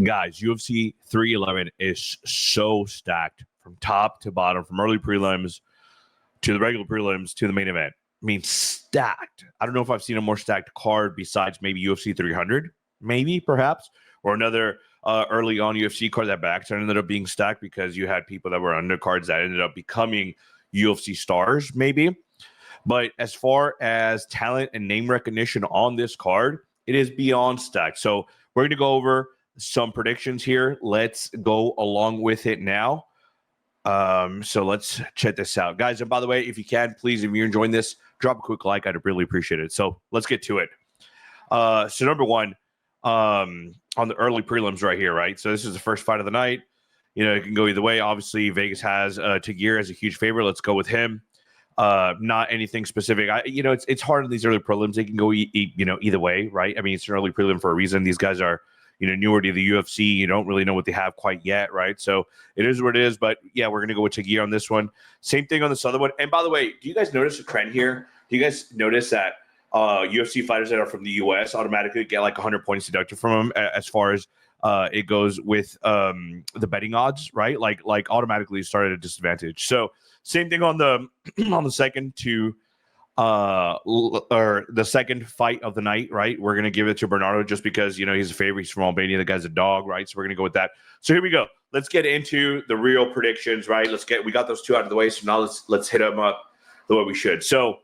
Guys, UFC 311 is so stacked from top to bottom, from early prelims to the regular prelims to the main event. I mean, stacked. I don't know if I've seen a more stacked card besides maybe UFC 300, maybe, perhaps, or another early on UFC card that back ended up being stacked because you had people that were undercards that ended up becoming UFC stars, maybe. But as far as talent and name recognition on this card, it is beyond stacked. So we're going to go over some predictions here. Let's go along with it now. So let's check this out, guys. And by the way, if you can, please, if you're enjoying this, drop a quick like. I'd really appreciate it. So let's get to it. So number one, on the early prelims right here, right? So this is the first fight of the night. You know, it can go either way. Obviously, Vegas has Tagir as a huge favorite. Let's go with him. Not anything specific. It's hard in these early prelims. They can go either way, right? I mean, it's an early prelim for a reason. These guys are newer to the UFC. You don't really know what they have quite yet, right? So it is what it is. But yeah, we're gonna go with Tagir on this one. Same thing on this other one. And by the way, do you guys notice a trend here? Do you guys notice that UFC fighters that are from the US automatically get like 100 points deducted from them as far as it goes with the betting odds, right? Like automatically start at a disadvantage. So same thing on the on the second to or the second fight of the night, right? We're gonna give it to Bernardo just because he's a favorite. He's from Albania. The guy's a dog, right? So we're gonna go with that. So here we go. Let's get into the real predictions, right? We got those two out of the way. So now let's hit them up the way we should. So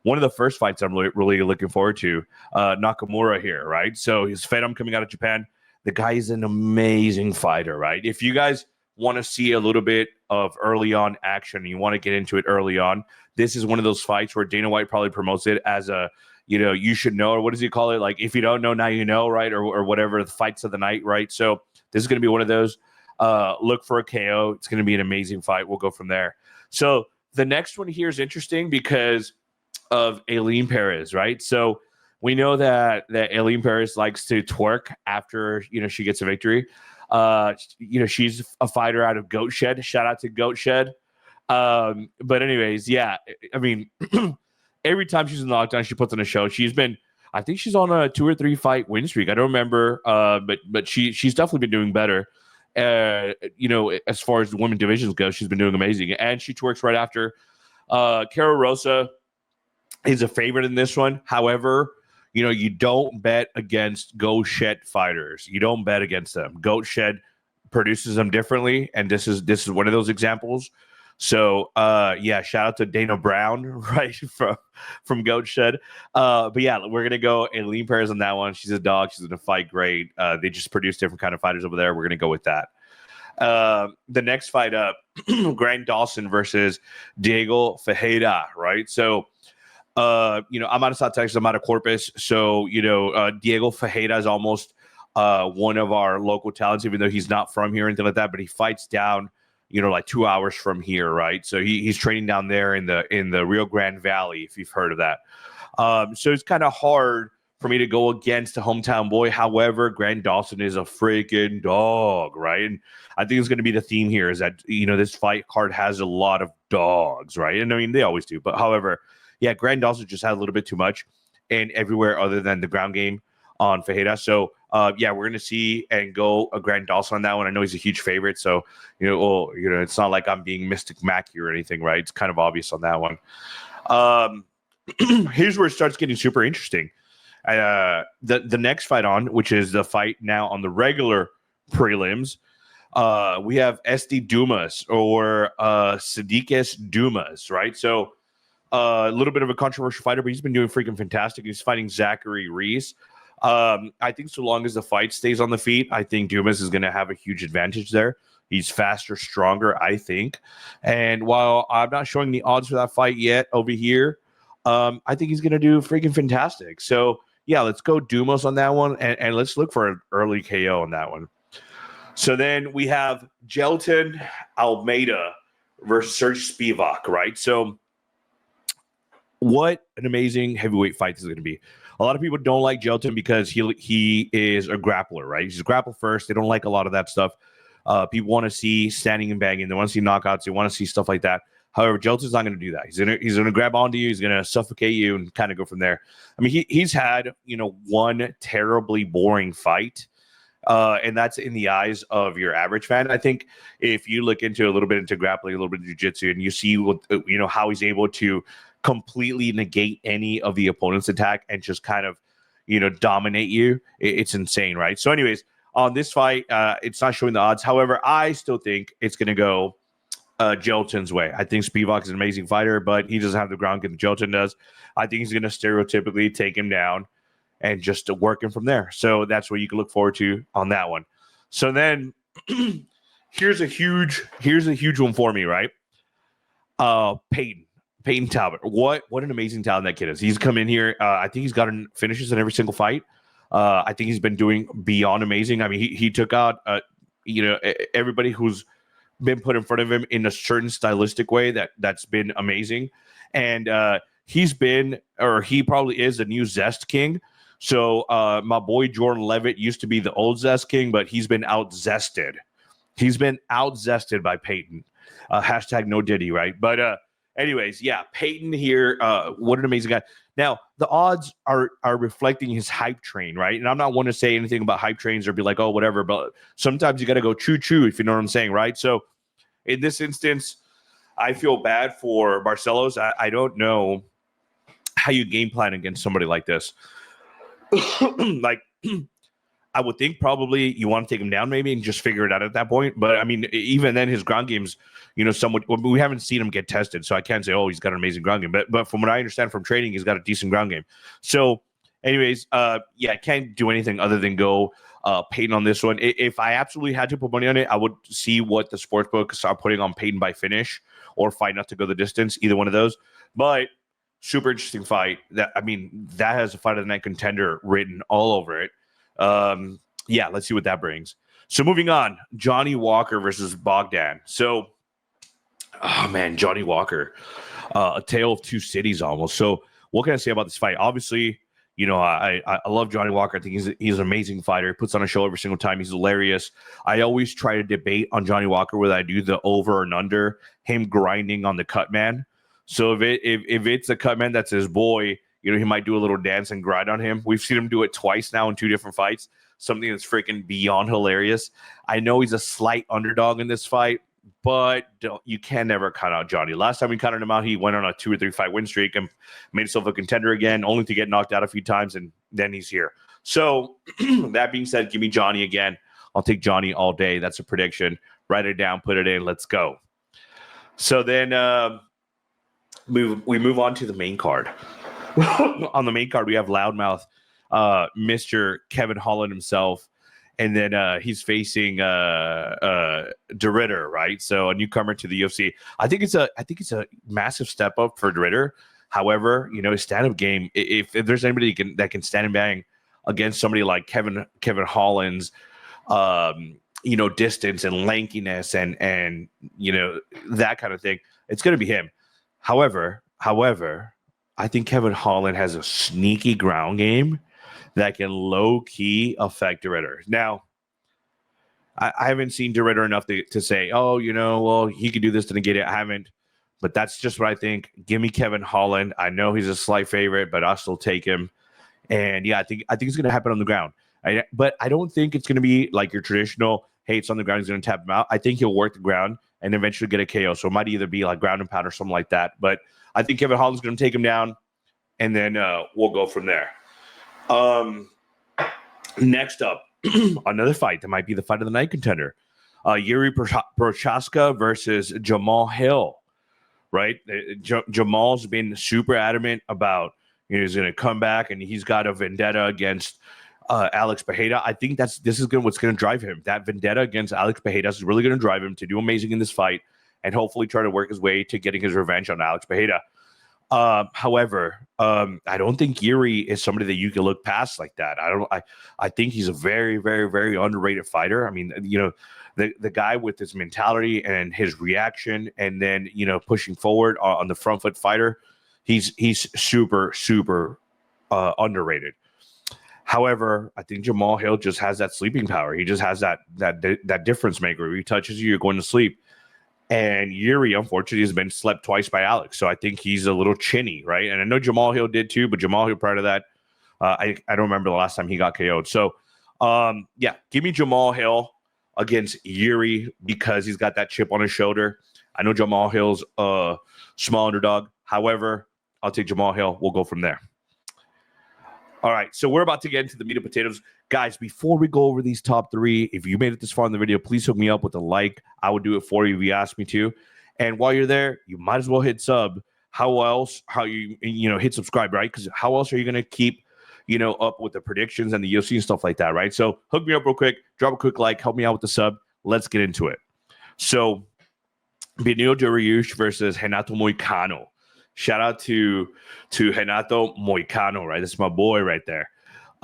one of the first fights I'm really looking forward to, Nakamura here, right? So he's Phenom coming out of Japan. The guy is an amazing fighter, right? If you guys want to see a little bit of early on action, you want to get into it early on, this is one of those fights where Dana White probably promotes it as a, you should know, or what does he call it? Like, if you don't know, now you know, right? Or whatever, the fights of the night, right? So this is going to be one of those. Look for a KO. It's going to be an amazing fight. We'll go from there. So the next one here is interesting because of Aileen Perez, right? So we know that Aileen Perez likes to twerk after, she gets a victory. She's a fighter out of Goat Shed. Shout out to Goat Shed. But anyways, yeah, I mean, every time she's in lockdown, she puts on a show. I think she's on a 2 or 3 fight win streak. I don't remember, but she's definitely been doing better. As far as the women divisions go, she's been doing amazing. And she twerks right after. Cara Rosa is a favorite in this one. However, you don't bet against Goat Shed fighters. You don't bet against them. Goat Shed produces them differently, and this is one of those examples. So, shout out to Dana Brown, right, from Goat Shed. But yeah, we're gonna go Aileen Perez on that one. She's a dog. She's gonna fight great. They just produce different kind of fighters over there. We're gonna go with that. The next fight up, Grant Dawson versus Diego Ferreira, right? So. I'm out of South Texas. I'm out of Corpus. So, Diego Ferreira is almost one of our local talents, even though he's not from here or anything like that. But he fights down, like 2 hours from here, right? So he's training down there in the Rio Grande Valley, if you've heard of that. So it's kind of hard for me to go against a hometown boy. However, Grant Dawson is a freaking dog, right? And I think it's going to be the theme here is that, this fight card has a lot of dogs, right? And I mean, they always do. But however, yeah, Grant Dawson just had a little bit too much and everywhere other than the ground game on Ferreira. So, we're going to see and go a Grant Dawson on that one. I know he's a huge favorite. So, it's not like I'm being Mystic Mackey or anything, right? It's kind of obvious on that one. Here's where it starts getting super interesting. The next fight on, which is the fight now on the regular prelims, we have SD Dumas or Sadiqus Dumas, right? So, a little bit of a controversial fighter, but he's been doing freaking fantastic. He's fighting Zachary Reese. I think so long as the fight stays on the feet, I think Dumas is going to have a huge advantage there. He's faster, stronger, I think. And while I'm not showing the odds for that fight yet over here, I think he's going to do freaking fantastic. So, yeah, let's go Dumas on that one, and let's look for an early KO on that one. So then we have Gelton Almeida versus Serge Spivak, right? So, what an amazing heavyweight fight this is going to be. A lot of people don't like Gelton because he is a grappler, right? He's a grapple first. They don't like a lot of that stuff. People want to see standing and banging. They want to see knockouts. They want to see stuff like that. However, Gelton's not going to do that. He's going to grab onto you. He's going to suffocate you and kind of go from there. I mean, he's had, one terribly boring fight And that's in the eyes of your average fan. I think if you look into a little bit into grappling, a little bit of jiu-jitsu, and you see what how he's able to completely negate any of the opponent's attack and just kind of dominate you, it's insane, right? So anyways, on this fight, it's not showing the odds. However, I still think it's going to go Jelton's way. I think Spivak is an amazing fighter, but he doesn't have the ground game that Jelton does. I think he's going to stereotypically take him down and just work him from there. So that's what you can look forward to on that one. So then here's a huge one for me, right? Peyton Talbot. What an amazing talent that kid is. He's come in here. I think he's gotten finishes in every single fight. I think he's been doing beyond amazing. I mean, he took out everybody who's been put in front of him in a certain stylistic way that's been amazing. And he probably is the new Zest King. So my boy Jordan Levitt used to be the old Zest King, but he's been out-zested. He's been out-zested by Peyton. Hashtag no Diddy, right? But anyways, yeah, Peyton here, what an amazing guy. Now, the odds are reflecting his hype train, right? And I'm not one to say anything about hype trains or be like, oh, whatever, but sometimes you got to go choo-choo, if you know what I'm saying, right? So in this instance, I feel bad for Barcelos. I don't know how you game plan against somebody like this. Like, I would think probably you want to take him down maybe and just figure it out at that point. But I mean, even then, his ground game's, somewhat. We haven't seen him get tested, so I can't say, oh, he's got an amazing ground game. But from what I understand from training, he's got a decent ground game. So, anyways, I can't do anything other than go Peyton on this one. If I absolutely had to put money on it, I would see what the sportsbooks are putting on Peyton by finish or fight not to go the distance. Either one of those, but. Super interesting fight. That has a fight of the night contender written all over it. Let's see what that brings. So moving on, Johnny Walker versus Bogdan. So, oh man, Johnny Walker, a tale of two cities almost. So what can I say about this fight? Obviously, I love Johnny Walker. I think he's an amazing fighter. He puts on a show every single time. He's hilarious. I always try to debate on Johnny Walker whether I do the over and under him grinding on the cut man. So if it's a cut man that's his boy, he might do a little dance and grind on him. We've seen him do it twice now in two different fights. Something that's freaking beyond hilarious. I know he's a slight underdog in this fight, but you can never count out Johnny. Last time we counted him out, he went on a 2 or 3 fight win streak and made himself a contender again, only to get knocked out a few times, and then he's here. So that being said, give me Johnny again. I'll take Johnny all day. That's a prediction. Write it down, put it in. Let's go. So then we move on to the main card. On the main card, we have loudmouth Mr. Kevin Holland himself, and then he's facing DeRitter, right? So a newcomer to the UFC. I think it's a massive step up for DeRitter. However, his stand-up game, if there's anybody that can stand and bang against somebody like Kevin Holland's distance and lankiness and that kind of thing, it's going to be him. However, I think Kevin Holland has a sneaky ground game that can low-key affect DeRitter. Now, I haven't seen DeRitter enough to say, oh, well, he could do this to negate it. I haven't, but that's just what I think. Give me Kevin Holland. I know he's a slight favorite, but I'll still take him. And yeah, I think it's going to happen on the ground. But I don't think it's going to be like your traditional, hey, it's on the ground, he's going to tap him out. I think he'll work the ground and eventually get a KO. So it might either be like ground and pound or something like that. But I think Kevin Holland's going to take him down, and then we'll go from there. Next up, another fight that might be the fight of the night contender. Yuri Prochazka versus Jamal Hill, right? Jamal's been super adamant about he's going to come back and he's got a vendetta against Alex Pereira. I think this is what's going to drive him. That vendetta against Alex Pereira is really going to drive him to do amazing in this fight and hopefully try to work his way to getting his revenge on Alex Pereira. However, I don't think Yuri is somebody that you can look past like that. I think he's a very, very, very underrated fighter. I mean, the guy with his mentality and his reaction, and then pushing forward on the front foot fighter, he's super, super underrated. However, I think Jamal Hill just has that sleeping power. He just has that difference maker. If he touches you, you're going to sleep. And Yuri, unfortunately, has been slept twice by Alex. So I think he's a little chinny, right? And I know Jamal Hill did too, but Jamal Hill prior to that, I don't remember the last time he got KO'd. So Yeah, give me Jamal Hill against Yuri because he's got that chip on his shoulder. I know Jamal Hill's a small underdog. However, I'll take Jamal Hill. We'll go from there. All right, so we're about to get into the meat and potatoes. Guys, before we go over these top three, if you made it this far in the video, please hook me up with a like. I would do it for you if you asked me to. And while you're there, you might as well hit sub. How you hit subscribe, right? Because how else are you going to keep, up with the predictions and the UFC and stuff like that, right? So hook me up real quick, drop a quick like, help me out with the sub. Let's get into it. So Beneil Dariush versus Renato Moicano. Shout out to Renato Moicano, right? That's my boy right there.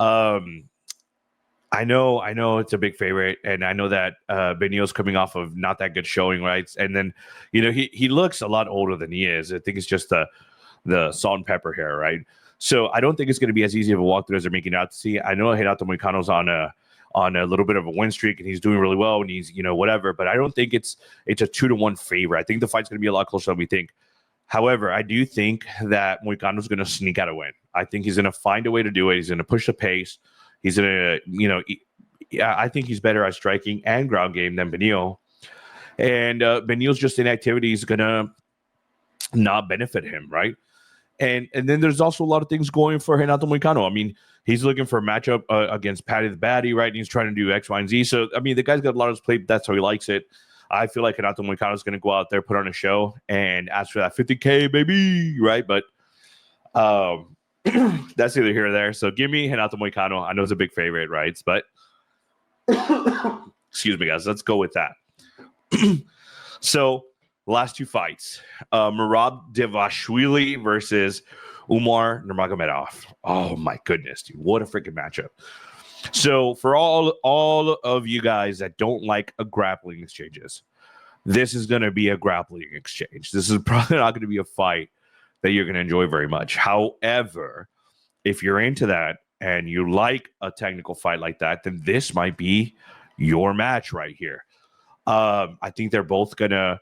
I know it's a big favorite, and I know that Beneil's coming off of not that good showing, right? And then, he looks a lot older than he is. I think it's just the salt and pepper hair, right? So I don't think it's going to be as easy of a walkthrough as they're making it out to see. I know Renato Moicano's on a little bit of a win streak, and he's doing really well, and he's whatever. But I don't think it's a 2-1 favor. I think the fight's going to be a lot closer than we think. However, I do think that Moicano's going to sneak out a win. I think he's going to find a way to do it. He's going to push the pace. He's going to, I think he's better at striking and ground game than Beneil. And Beneil's just inactivity is going to not benefit him, right? And then there's also a lot of things going for Renato Moicano. I mean, he's looking for a matchup against Paddy the Baddy, right? And he's trying to do X, Y, and Z. So, I mean, the guy's got a lot of his plate. That's how he likes it. I feel like Renato Moicano is going to go out there, put on a show, and ask for that $50K, baby, right? But that's either here or there. So give me Renato Moicano. I know it's a big favorite, right? But excuse me, guys. Let's go with that. So last two fights, Merab Dvalishvili versus Umar Nurmagomedov. Oh my goodness, dude! What a freaking matchup. So for all of you guys that don't like a grappling exchanges, this is going to be a grappling exchange. This is probably not going to be a fight that you're going to enjoy very much. However, if you're into that and you like a technical fight like that, then this might be your match right here. I think they're both going to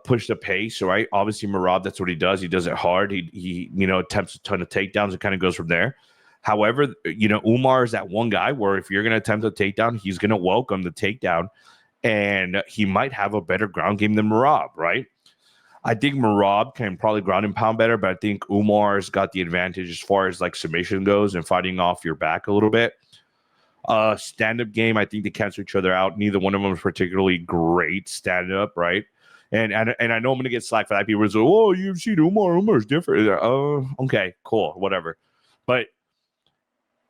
push the pace, right? Obviously, Merab, that's what he does. He does it hard. He attempts a ton of takedowns and kind of goes from there. However, Umar is that one guy where if you're going to attempt a takedown, he's going to welcome the takedown, and he might have a better ground game than Merab, right? I think Merab can probably ground and pound better, but I think Umar's got the advantage as far as like submission goes and fighting off your back a little bit. Stand-up game, I think they cancel each other out. Neither one of them is particularly great stand-up, right? And I know I'm going to get slack for that. People say, "Oh, you've seen Umar's different." Okay, cool, whatever. But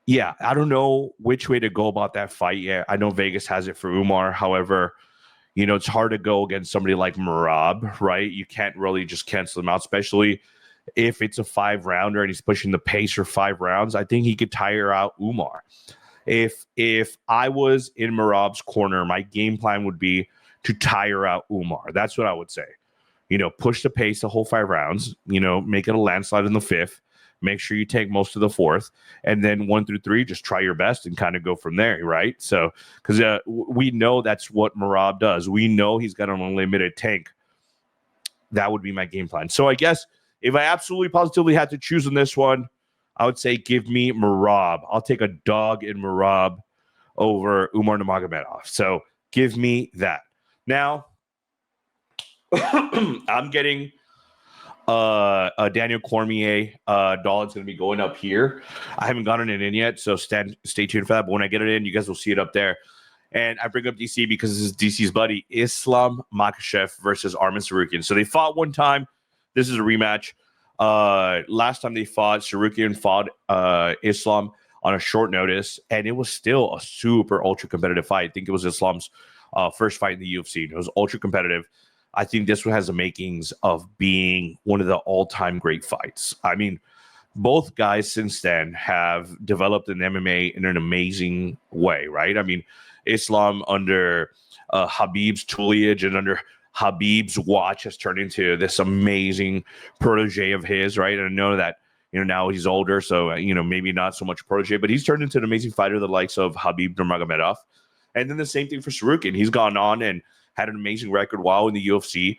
yeah, I don't know which way to go about that fight yet. I know Vegas has it for Umar. However, it's hard to go against somebody like Merab, right? You can't really just cancel him out, especially if it's a 5-rounder and he's pushing the pace for 5 rounds. I think he could tire out Umar. If I was in Merab's corner, my game plan would be to tire out Umar. That's what I would say. Push the pace the whole 5 rounds, make it a landslide in the 5th. Make sure you take most of the 4th, and then 1 through 3, just try your best and kind of go from there, right? So, because we know that's what Merab does. We know he's got an unlimited tank. That would be my game plan. So I guess if I absolutely positively had to choose on this one, I would say give me Merab. I'll take a dog in Merab over Umar Nurmagomedov. So give me that. Now, I'm getting Daniel Cormier dollar's going to be going up here. I haven't gotten it in yet, so stay tuned for that. But when I get it in, you guys will see it up there. And I bring up DC because this is DC's buddy, Islam Makhachev versus Arman Tsarukyan. So they fought one time. This is a rematch. Last time they fought, Tsarukyan fought Islam on a short notice, and it was still a super ultra competitive fight. I think it was Islam's first fight in the UFC. It was ultra competitive. I think this one has the makings of being one of the all-time great fights. I mean, both guys since then have developed in MMA in an amazing way, right? I mean, Islam under Habib's tutelage and under Habib's watch has turned into this amazing protege of his, right? And I know that, now he's older, so, maybe not so much protege, but he's turned into an amazing fighter, the likes of Habib Nurmagomedov. And then the same thing for Tsarukyan. He's gone on and had an amazing record while in the UFC.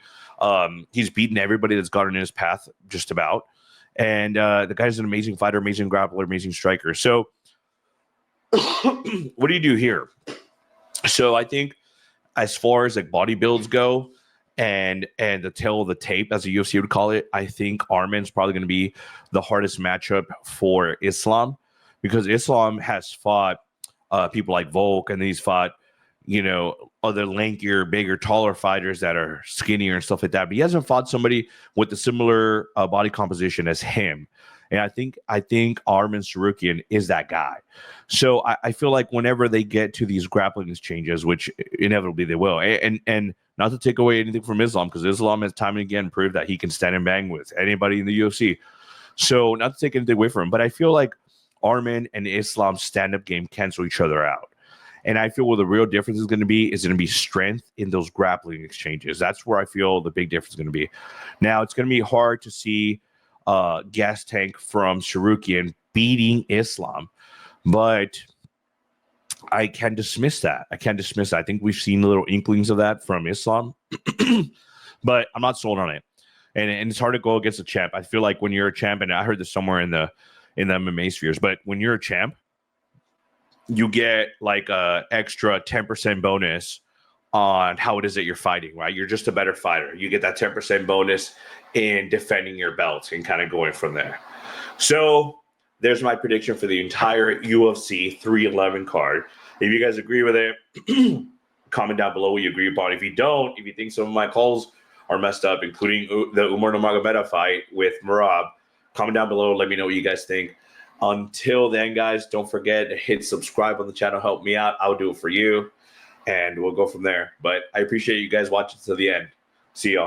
He's beaten everybody that's gotten in his path, just about. And the guy's an amazing fighter, amazing grappler, amazing striker. So what do you do here? So I think as far as like body builds go and the tail of the tape, as the UFC would call it, I think Arman's probably going to be the hardest matchup for Islam, because Islam has fought people like Volk, and he's fought, other lankier, bigger, taller fighters that are skinnier and stuff like that. But he hasn't fought somebody with a similar body composition as him. And I think Arman Tsarukyan is that guy. So I feel like whenever they get to these grappling exchanges, which inevitably they will, and not to take away anything from Islam, because Islam has time and again proved that he can stand and bang with anybody in the UFC. So not to take anything away from him, but I feel like Arman and Islam's stand-up game cancel each other out. And I feel where the real difference is going to be strength in those grappling exchanges. That's where I feel the big difference is going to be. Now, it's going to be hard to see gas tank from Tsarukyan beating Islam, but I can dismiss that. I think we've seen little inklings of that from Islam, but I'm not sold on it. And it's hard to go against a champ. I feel like when you're a champ, and I heard this somewhere in the MMA spheres, but when you're a champ, you get like a extra 10% bonus on how it is that you're fighting, right? You're just a better fighter. You get that 10% bonus in defending your belts and kind of going from there. So there's my prediction for the entire UFC 311 card. If you guys agree with it, comment down below what you agree upon. If you don't, if you think some of my calls are messed up, including the Umar Nurmagomedov fight with Merab, comment down below. Let me know what you guys think. Until then, guys, don't forget to hit subscribe on the channel. Help me out. I'll do it for you. And we'll go from there. But I appreciate you guys watching to the end. See y'all.